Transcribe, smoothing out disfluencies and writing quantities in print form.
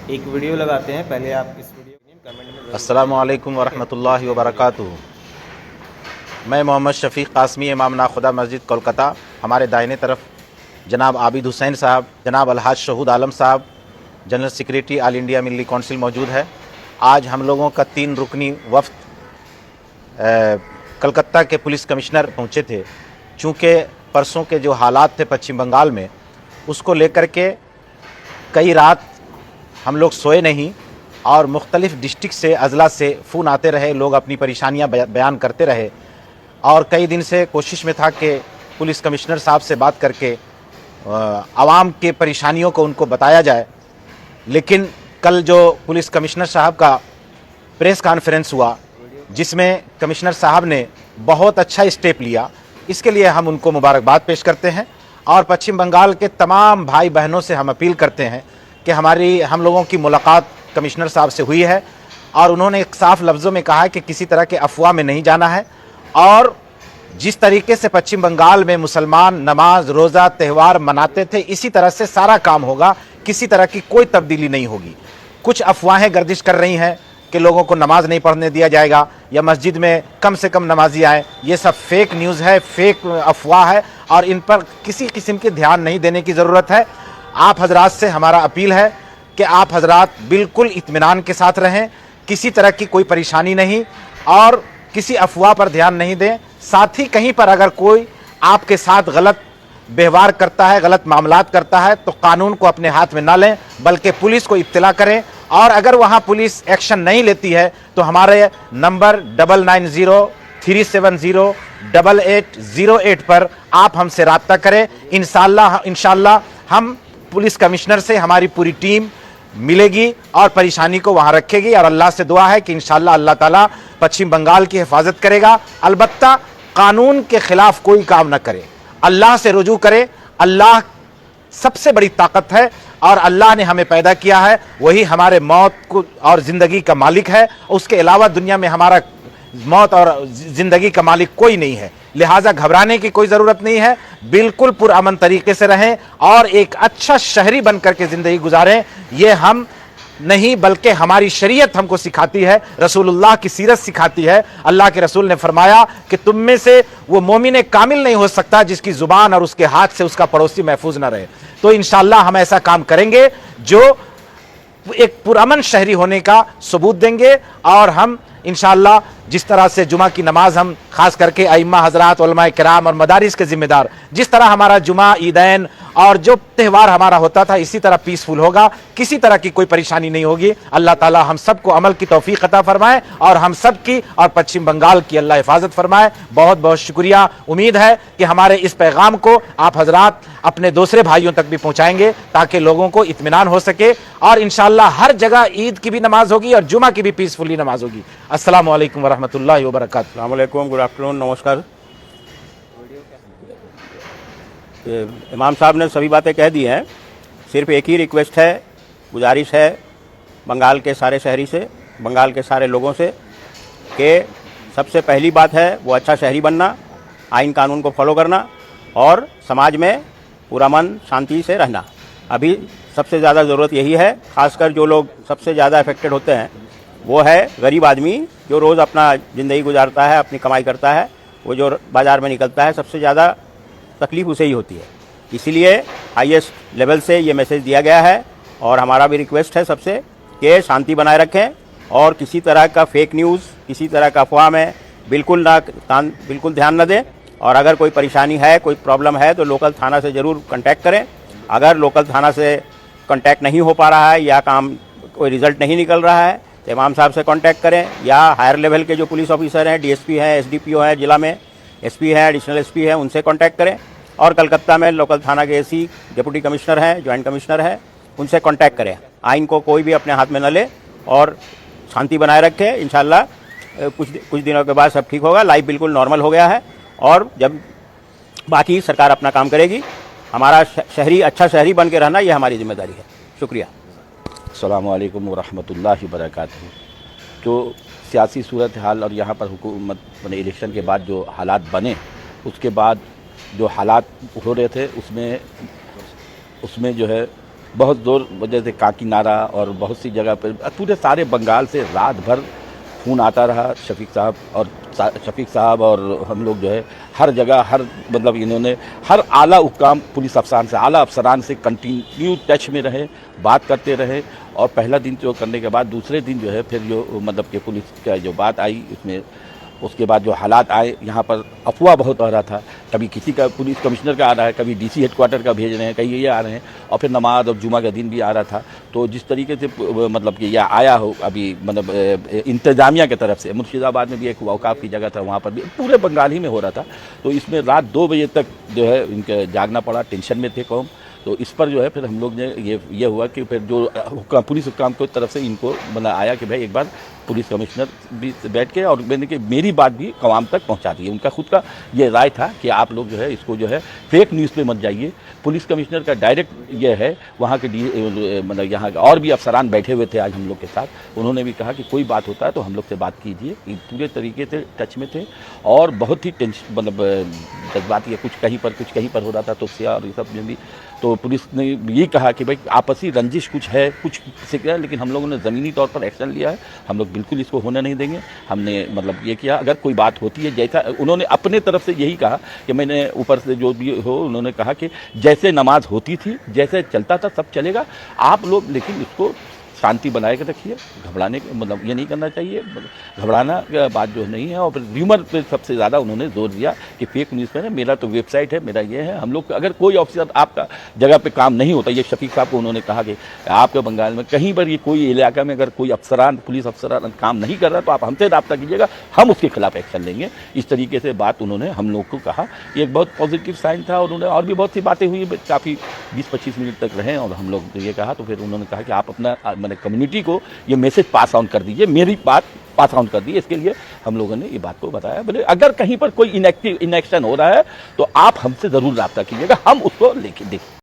एक वीडियो लगाते हैं। पहले आप इस वीडियो को कमेंट में अस्सलामु अलैकुम वरहमतुल्लाहि वबरकातुहू। मैं मोहम्मद शफ़ीक़ कासमी, इमाम नाखुदा मस्जिद कोलकाता। हमारे दाहिने तरफ जनाब आबिद हुसैन साहब, जनाब अलहाज शहूद आलम साहब, जनरल सेक्रेटरी ऑल इंडिया मिल्ली कौंसिल मौजूद है। आज हम लोगों का 3 रुकनी वफ़द कलकत्ता के पुलिस कमिश्नर पहुँचे थे। चूँकि परसों के जो हालात थे पश्चिम बंगाल में, उसको लेकर के कई रात हम लोग सोए नहीं और मुख्तलिफ़ डिस्ट्रिक्ट से, अज़ला से फ़ोन आते रहे, लोग अपनी परेशानियां बयान करते रहे और कई दिन से कोशिश में था कि पुलिस कमिश्नर साहब से बात करके आवाम के परेशानियों को उनको बताया जाए। लेकिन कल जो पुलिस कमिश्नर साहब का प्रेस कॉन्फ्रेंस हुआ, जिसमें कमिश्नर साहब ने बहुत अच्छा स्टेप लिया, इसके लिए हम उनको मुबारकबाद पेश करते हैं। और पश्चिम बंगाल के तमाम भाई बहनों से हम अपील करते हैं कि हम लोगों की मुलाकात कमिश्नर साहब से हुई है और उन्होंने एक साफ लफ्ज़ों में कहा है कि किसी तरह के अफवाह में नहीं जाना है। और जिस तरीके से पश्चिम बंगाल में मुसलमान नमाज रोज़ा त्यौहार मनाते थे, इसी तरह से सारा काम होगा, किसी तरह की कोई तब्दीली नहीं होगी। कुछ अफवाहें गर्दिश कर रही हैं कि लोगों को नमाज नहीं पढ़ने दिया जाएगा या मस्जिद में कम से कम नमाजी आए। ये सब फेक न्यूज़ है, फेक अफवाह है और इन पर किसी किस्म के ध्यान नहीं देने की ज़रूरत है। आप हजरात से हमारा अपील है कि आप हजरात बिल्कुल इत्मीनान के साथ रहें, किसी तरह की कोई परेशानी नहीं और किसी अफवाह पर ध्यान नहीं दें। साथ ही कहीं पर अगर कोई आपके साथ गलत व्यवहार करता है, गलत मामलात करता है, तो कानून को अपने हाथ में ना लें, बल्कि पुलिस को इत्तला करें। और अगर वहाँ पुलिस एक्शन नहीं लेती है तो हमारे नंबर 9903708808 पर आप हमसे रब्ता करें। इंशाल्लाह हम पुलिस कमिश्नर से हमारी पूरी टीम मिलेगी और परेशानी को वहाँ रखेगी और अल्लाह से दुआ है कि इंशाल्लाह अल्लाह ताला पश्चिम बंगाल की हिफाजत करेगा। अलबत्ता कानून के खिलाफ कोई काम न करे, अल्लाह से रुजू करे। अल्लाह सबसे बड़ी ताकत है और अल्लाह ने हमें पैदा किया है, वही हमारे मौत को और ज़िंदगी का मालिक है। उसके अलावा दुनिया में हमारा मौत और ज़िंदगी का मालिक कोई नहीं है। लिहाजा घबराने की कोई ज़रूरत नहीं है, बिल्कुल पुरअमन तरीके से रहें और एक अच्छा शहरी बन करके ज़िंदगी गुजारें। ये हम नहीं बल्कि हमारी शरीयत हमको सिखाती है, रसूलुल्लाह की सीरत सिखाती है। अल्लाह के रसूल ने फरमाया कि तुम में से वो मोमिन कामिल नहीं हो सकता जिसकी ज़ुबान और उसके हाथ से उसका पड़ोसी महफूज ना रहे। तो इंशाअल्लाह हम ऐसा काम करेंगे जो एक पुरअमन शहरी होने का सबूत देंगे। और हम इंशाअल्लाह जिस तरह से जुमा की नमाज हम खास करके अइम्मा हजरात उलमाए किराम और मदारिस के जिम्मेदार, जिस तरह हमारा जुमा ईदैन और जो त्यौहार हमारा होता था, इसी तरह पीसफुल होगा, किसी तरह की कोई परेशानी नहीं होगी। अल्लाह ताला हम सबको अमल की तौफीक अता फरमाए और हम सब की और पश्चिम बंगाल की अल्लाह हिफाजत फरमाए। बहुत बहुत शुक्रिया। उम्मीद है कि हमारे इस पैगाम को आप हजरात अपने दूसरे भाइयों तक भी पहुंचाएंगे ताकि लोगों को इत्मीनान हो सके और इंशाअल्लाह हर जगह ईद की भी नमाज होगी और जुमा की भी पीसफुली नमाज होगी। अस्सलामु अलैकुम वरहमतुल्लाहि वबरकातुहू। अस्सलाम वालेकुम, गुड आफ्टरनून, नमस्कार। इमाम साहब ने सभी बातें कह दी हैं। सिर्फ एक ही रिक्वेस्ट है, गुजारिश है बंगाल के सारे शहरी से, बंगाल के सारे लोगों से कि सबसे पहली बात है वो अच्छा शहरी बनना, आइन कानून को फॉलो करना और समाज में पुरअमन शांति से रहना। अभी सबसे ज़्यादा ज़रूरत यही है। खासकर जो लोग सबसे ज़्यादा अफेक्टेड होते हैं वो है गरीब आदमी, जो रोज़ अपना ज़िंदगी गुजारता है, अपनी कमाई करता है, वो जो बाज़ार में निकलता है, सबसे ज़्यादा तकलीफ़ उसे ही होती है। इसीलिए हाईएस्ट लेवल से ये मैसेज दिया गया है और हमारा भी रिक्वेस्ट है सबसे कि शांति बनाए रखें और किसी तरह का फेक न्यूज़, किसी तरह का अफवाह में बिल्कुल ध्यान न दें। और अगर कोई परेशानी है, कोई प्रॉब्लम है तो लोकल थाना से ज़रूर कांटेक्ट करें। अगर लोकल थाना से कांटेक्ट नहीं हो पा रहा है या काम कोई रिज़ल्ट नहीं निकल रहा है तो इमाम साहब से कांटेक्ट करें या हायर लेवल के जो पुलिस ऑफिसर हैं, डीएसपी हैं, एसडीपीओ हैं, जिला में एसपी हैं, एडिशनल एसपी हैं, उनसे कांटेक्ट करें। और कलकत्ता में लोकल थाना के एसी, डिप्टी कमिश्नर हैं, ज्वाइंट कमिश्नर हैं, उनसे कांटेक्ट करें। आइन को कोई भी अपने हाथ में न ले और शांति बनाए रखें। इंशाल्लाह कुछ दिनों के बाद सब ठीक होगा। लाइफ बिल्कुल नॉर्मल हो गया है और जब बाकी सरकार अपना काम करेगी, हमारा शहरी अच्छा शहरी बन के रहना ये हमारी जिम्मेदारी है। शुक्रिया। अस्सलामु अलैकुम वरहमतुल्लाहि वबरकातुहू। जो सियासी सूरत हाल और यहाँ पर हुकूमत बने इलेक्शन के बाद जो हालात बने, उसके बाद जो हालात हो रहे थे उसमें जो है बहुत जोर जैसे काकीनाडा और बहुत सी जगह पर पूरे सारे बंगाल से रात भर फ़ोन आता रहा शफीक साहब और हम लोग जो है हर जगह हर मतलब इन्होंने हर आला हुक्काम पुलिस अफसरान से कंटिन्यू टच में रहे, बात करते रहे। और पहला दिन जो करने के बाद दूसरे दिन जो है फिर जो मतलब कि पुलिस का जो बात आई उसमें उसके बाद जो हालात आए, यहाँ पर अफवाह बहुत आ रहा था, कभी किसी का पुलिस कमिश्नर का आ रहा है, कभी डीसी हेडक्वार्टर का भेज रहे हैं, कहीं ये आ रहे हैं, और फिर नमाज और जुमा का दिन भी आ रहा था। तो जिस तरीके से मतलब कि यह आया हो अभी मतलब इंतज़ामिया की तरफ से, मुर्शिदाबाद में भी एक वौकाफ़ की जगह था, वहाँ पर भी पूरे बंगाल ही में हो रहा था। तो इसमें रात 2 बजे तक जो है इनके जागना पड़ा, टेंशन में थे कौम। तो इस पर जो है फिर हम लोग ने ये हुआ कि फिर जो पुलिस हुक्काम की तरफ से इनको मतलब आया कि भाई एक बार पुलिस कमिश्नर भी बैठ के और मैंने कि मेरी बात भी कवाम तक पहुंचा दी है। उनका खुद का ये राय था कि आप लोग जो है इसको जो है फेक न्यूज़ पे मत जाइए। पुलिस कमिश्नर का डायरेक्ट ये है, वहाँ के मतलब यहाँ और भी अफसरान बैठे हुए थे आज हम लोग के साथ, उन्होंने भी कहा कि कोई बात होता है तो हम लोग से बात कीजिए। पूरे तरीके से टच में थे और बहुत ही टेंशन मतलब जज्बाती है, कुछ कहीं पर हो रहा था तो उससे और ये सब में भी। तो पुलिस ने ये कहा कि भाई आपसी रंजिश कुछ है, कुछ से क्या है, लेकिन हम लोगों ने ज़मीनी तौर पर एक्शन लिया है, हम लोग बिल्कुल इसको होने नहीं देंगे। हमने मतलब ये किया, अगर कोई बात होती है जैसा उन्होंने अपने तरफ से यही कहा कि मैंने ऊपर से जो भी हो उन्होंने कहा कि जैसे नमाज होती थी, जैसे चलता था सब चलेगा, आप लोग लेकिन इसको शांति बनाए के रखिए, घबराने मतलब ये नहीं करना चाहिए, घबराना बात जो नहीं है। और फिर र्यूमर पे सबसे ज़्यादा उन्होंने जोर दिया कि फेक न्यूज़ पे है, मेरा तो वेबसाइट है, मेरा ये है, हम लोग अगर कोई ऑफिसर आपका जगह पे काम नहीं होता, ये शफीक साहब को उन्होंने कहा कि आपके बंगाल में कहीं पर ये कोई इलाका में अगर कोई पुलिस अफसरान काम नहीं कर रहा तो आप हमसे रब्ता कीजिएगा, हम उसके खिलाफ एक्शन लेंगे। इस तरीके से बात उन्होंने हम लोग को कहा, ये एक बहुत पॉजिटिव साइन था। और उन्होंने और भी बहुत सी बातें हुई, काफ़ी 20-25 मिनट तक रहे और हम लोग ये कहा। तो फिर उन्होंने कहा कि आप अपना कम्युनिटी को ये मैसेज पास ऑन कर दीजिए, मेरी बात पास ऑन कर दी। इसके लिए हम लोगों ने ये बात को बताया, बोले अगर कहीं पर कोई इनएक्शन हो रहा है तो आप हमसे ज़रूर रब्ता कीजिएगा, हम उसको लेके देखें।